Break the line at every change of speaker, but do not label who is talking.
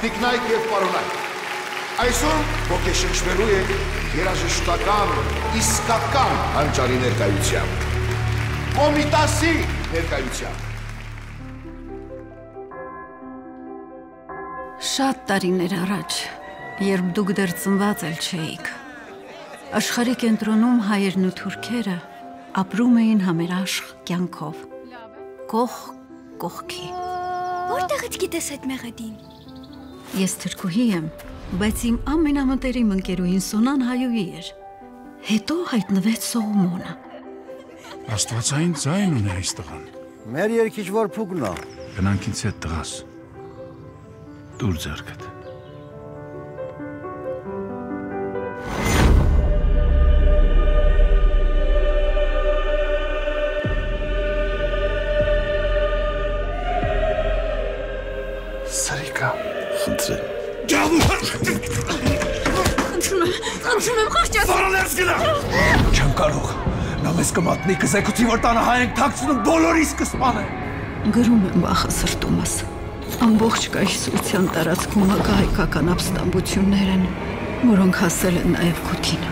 տիկնայք և պարոնայք, այսօր ոգեշնչվելու է երաժշտական, իսկական հանճարի ներկայությամբ, Կոմիտասի ներկայությամբ։
Շատ տարիներ առաջ, երբ դուք դեռ ծնված էլ չէիք, աշխարհի կենտրոնում հայերն ու թուրքերը ապրում էին համերաշխ կյանքով, կողք կողքի։
Որտեղից գիտես այդ մեղեդին։
Ես թրքուհի եմ, բայց իմ ամենամտերիմ ընկերուհին Սոնան հայուհի էր, հետո հայտնվեց Սողոմոնը։
Աստվածային ձայն ունի այս տղան։
Մեր երկիչ որ փուկն է։
Գնանք ինձ հետ տղաս։ Դուր ձեռքդ։
Սրիկա, խնդրեմ։
Խնդրում եմ, խաղճաս։
Վարալերս գնա։ Չեմ կարող, նա մեզ կմատնի, կզեկուցի, որ տանը հայ ենք թաքցնում, բոլորիս կսպանեն։
Գրում եմ վախը սրտումս, ամբողջ կայսրության տարածքում հակահայկական ապստամբություններ են, որոնք հասել են նաև քութին։